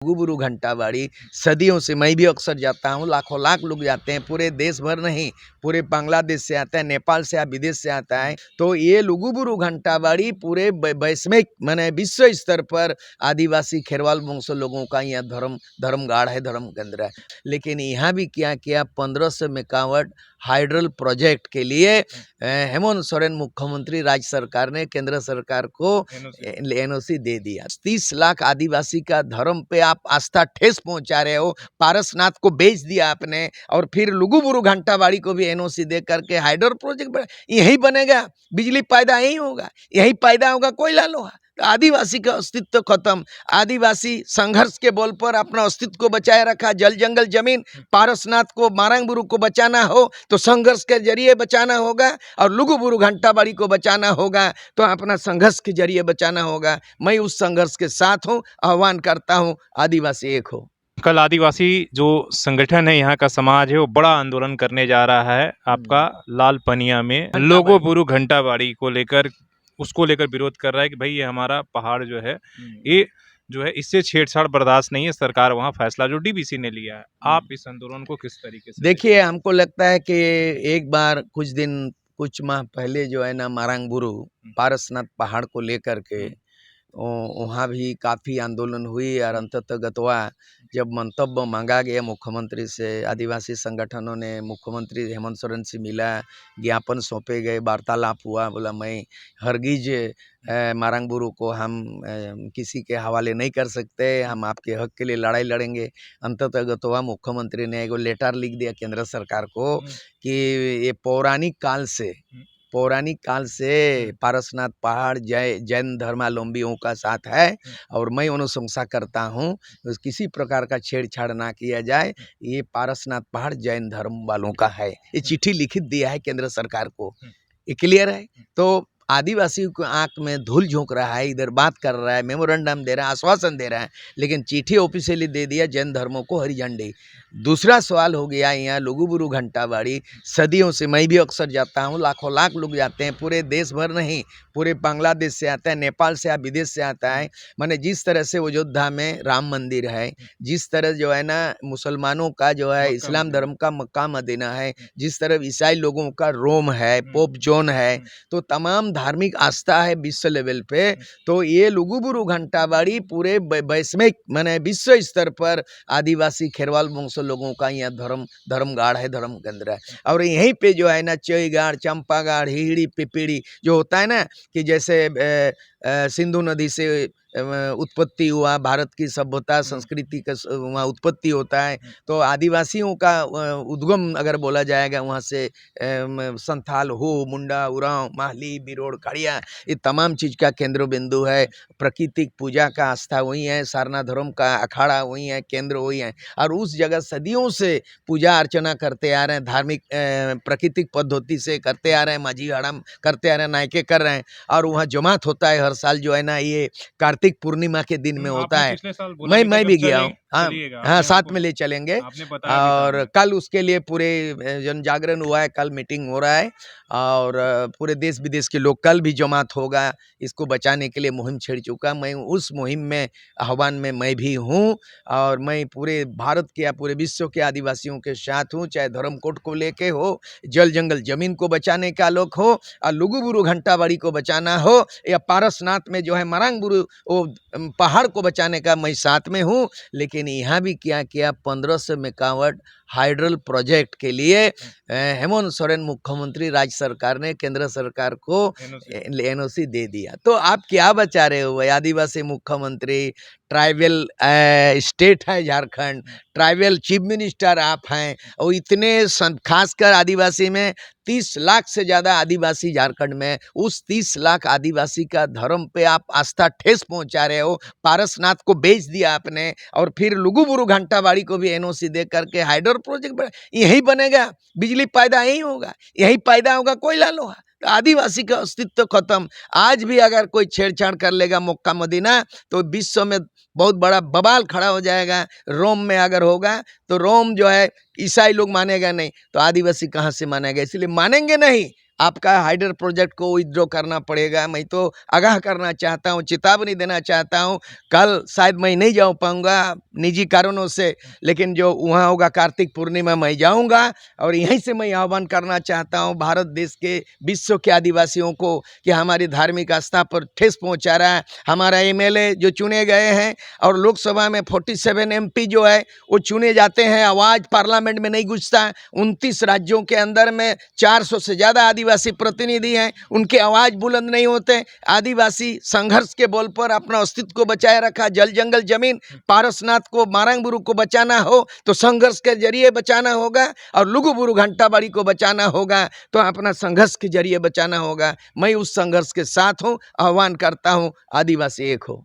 गुबुरु घंटाबाड़ी सदियों से मैं भी अक्सर जाता हूँ, लाखों लाख लोग जाते हैं, पूरे देश भर नहीं, पूरे बांग्लादेश से आता है, नेपाल से विदेश से आता है। तो ये लुगुबुरु घंटाबाड़ी पूरे वैश्विक माने विश्व स्तर पर आदिवासी खेरवाल वंश लोगों का यहाँ धर्मगाढ़ है, धर्म केंद्र है। लेकिन यहाँ भी क्या किया, 1500 मेगावाट हाइड्रल प्रोजेक्ट के लिए हेमंत सोरेन मुख्यमंत्री राज्य सरकार ने केंद्र सरकार को एनओसी दे दिया। 30 लाख आदिवासी का धर्म पे आप आस्था ठेस पहुंचा रहे हो। पारसनाथ को बेच दिया आपने और फिर लुगुबुरु घंटाबाड़ी को भी एनओसी दे करके हाइड्रो प्रोजेक्ट यही बनेगा, बिजली पैदा यही होगा, यही पैदा होगा कोयला लोहा। तो आदिवासी का अस्तित्व खत्म। आदिवासी संघर्ष के बल पर अपना अस्तित्व को बचाए रखा। जल जंगल जमीन पारसनाथ को मारंगबुरु को बचाना हो तो संघर्ष के जरिए बचाना होगा और लुगुबुरु घंटाबाड़ी को बचाना होगा तो अपना संघर्ष के जरिए बचाना होगा। मैं उस संघर्ष के साथ हूँ, आह्वान करता हूँ आदिवासी एक हो। कल आदिवासी जो संगठन है, यहाँ का समाज है, वो बड़ा आंदोलन करने जा रहा है आपका लाल पनिया में। लुगुबुरु घंटाबाड़ी को लेकर विरोध कर रहा है कि भाई ये हमारा पहाड़ जो है ये जो है इससे छेड़छाड़ बर्दाश्त नहीं है। सरकार वहाँ फैसला जो डीवीसी ने लिया है, आप इस आंदोलन को किस तरीके से देखिए? हमको लगता है कि एक बार कुछ माह पहले जो है ना मारंगबुरु पारसनाथ पहाड़ को लेकर के वहाँ भी काफ़ी आंदोलन हुई और अंततः गतवा जब मंतव्य मांगा गया मुख्यमंत्री से, आदिवासी संगठनों ने मुख्यमंत्री हेमंत सोरेन से मिला, ज्ञापन सौंपे गए, वार्तालाप हुआ। बोला मैं हरगिज मारंगबुरु को हम किसी के हवाले नहीं कर सकते, हम आपके हक के लिए लड़ाई लड़ेंगे। अंततः गतवा मुख्यमंत्री ने एक लेटर लिख दिया केंद्र सरकार को कि ये पौराणिक काल से पारसनाथ पहाड़ जैन धर्मावलंबियों का साथ है और मैं अनुशंसा करता हूँ किसी प्रकार का छेड़छाड़ ना किया जाए। ये पारसनाथ पहाड़ जैन धर्म वालों का है। ये चिट्ठी लिखित दिया है केंद्र सरकार को, ये क्लियर है। तो आदिवासी को आंख में धूल झोंक रहा है, इधर बात कर रहा है, मेमोरेंडम दे रहा है, आश्वासन दे रहा है, लेकिन चिट्ठी ऑफिशियली दे दिया जैन धर्मों को हरी झंडी। दूसरा सवाल हो गया यहाँ लुगुबुरु घंटाबाड़ी सदियों से मैं भी अक्सर जाता हूँ, लाखों लाख लोग जाते हैं, पूरे देश भर नहीं, पूरे बांग्लादेश से आता है, नेपाल से विदेश से आता है। माने जिस तरह से अयोध्या में राम मंदिर है, जिस तरह जो है ना मुसलमानों का जो है इस्लाम धर्म का मक्का मदीना है, जिस तरह ईसाई लोगों का रोम है, पोप जॉन है, तो तमाम धार्मिक आस्था है विश्व लेवल पे। तो ये लुगुबुरु घंटाबाड़ी पूरे वैश्विक माने विश्व स्तर पर आदिवासी खेरवाल वंश लोगों का यहाँ धर्मगाढ़ है, धर्म केंद्र है। और यहीं पे जो है ना चौगाड़, चंपागाड़, हिहड़ी, पिपीड़ी जो होता है ना कि जैसे सिंधु नदी से उत्पत्ति हुआ, भारत की सभ्यता संस्कृति का वहाँ उत्पत्ति होता है। तो आदिवासियों का उद्गम अगर बोला जाएगा वहाँ से संथाल हो, मुंडा, उरांव, माहली, बिरोड़, खड़िया, ये तमाम चीज़ का केंद्र बिंदु है। प्राकृतिक पूजा का आस्था वही है, सारना धर्म का अखाड़ा वही है, केंद्र वही है। और उस जगह सदियों से पूजा अर्चना करते आ रहे हैं, धार्मिक प्राकृतिक पद्धति से करते आ रहे हैं, माझी हड़म करते आ रहे हैं, नायके कर रहे हैं। और वहाँ जमात होता है हर साल जो है ना, ये कार्तिक पूर्णिमा के दिन में होता है। मैं भी गया हूँ, हाँ साथ में ले चलेंगे। और कल उसके लिए पूरे जन जागरण हुआ है, कल मीटिंग हो रहा है और पूरे देश विदेश के लोग कल भी जमात होगा। इसको बचाने के लिए मुहिम छेड़ चुका, मैं उस मुहिम में आह्वान में मैं भी हूँ और मैं पूरे भारत के या पूरे विश्व के आदिवासियों के साथ हूँ, चाहे धर्मकोट को लेके हो, जल जंगल जमीन को बचाने का लोग हो, और लुगुबुरु घंटाबाड़ी को बचाना हो, या पारसनाथ में जो है मारंगबुरु वो पहाड़ को बचाने का मैं साथ में हूँ। लेकिन यहाँ भी क्या किया, 1500 मेगावाट हाइड्रल प्रोजेक्ट के लिए हेमंत सोरेन मुख्यमंत्री राज्य सरकार ने केंद्र सरकार को एनओसी दे दिया। तो आप क्या बचा रहे हो भाई? आदिवासी मुख्यमंत्री, ट्राइबल स्टेट है झारखंड, ट्राइबल चीफ मिनिस्टर आप हैं और इतने खासकर आदिवासी में 30 लाख से ज़्यादा आदिवासी झारखंड में, उस 30 लाख आदिवासी का धर्म पे आप आस्था ठेस पहुंचा रहे हो। पारसनाथ को बेच दिया आपने और फिर लुगुबुरु घंटाबाड़ी को भी एनओसी दे करके हाइड्रो प्रोजेक्ट यही बनेगा, बिजली पैदा यही होगा, यही पैदा होगा कोयला लोहा। तो आदिवासी का अस्तित्व खत्म। आज भी अगर कोई छेड़छाड़ कर लेगा मक्का मदीना तो विश्व में बहुत बड़ा बवाल खड़ा हो जाएगा। रोम में अगर होगा तो रोम जो है ईसाई लोग मानेगा नहीं, तो आदिवासी कहाँ से मानेगा? इसलिए मानेंगे नहीं, आपका हाइडर प्रोजेक्ट को विथड्रॉ करना पड़ेगा। मैं तो आगाह करना चाहता हूँ, चेतावनी देना चाहता हूँ। कल शायद मैं नहीं जा पाऊँगा निजी कारणों से, लेकिन जो वहाँ होगा कार्तिक पूर्णिमा मैं जाऊँगा। और यहीं से मैं आह्वान करना चाहता हूँ भारत देश के, विश्व के आदिवासियों को कि हमारी धार्मिक आस्था पर ठेस पहुँचा रहा है। हमारा एमएलए जो चुने गए हैं और लोकसभा में 47 एमपी जो है वो चुने जाते हैं, आवाज़ पार्लियामेंट में नहीं घुसता। 29 राज्यों के अंदर में 400 से ज़्यादा आदिवासी प्रतिनिधि हैं, उनके आवाज़ बुलंद नहीं होते। आदिवासी संघर्ष के बल पर अपना अस्तित्व को बचाए रखा। जल जंगल जमीन पारसनाथ को, मारंग बुरु को बचाना हो तो संघर्ष के जरिए बचाना होगा, और लुगु बुरु घंटाबाड़ी को बचाना होगा तो अपना संघर्ष के जरिए बचाना होगा। मैं उस संघर्ष के साथ हूँ। आह्वान करता हूँ आदिवासी एक हो।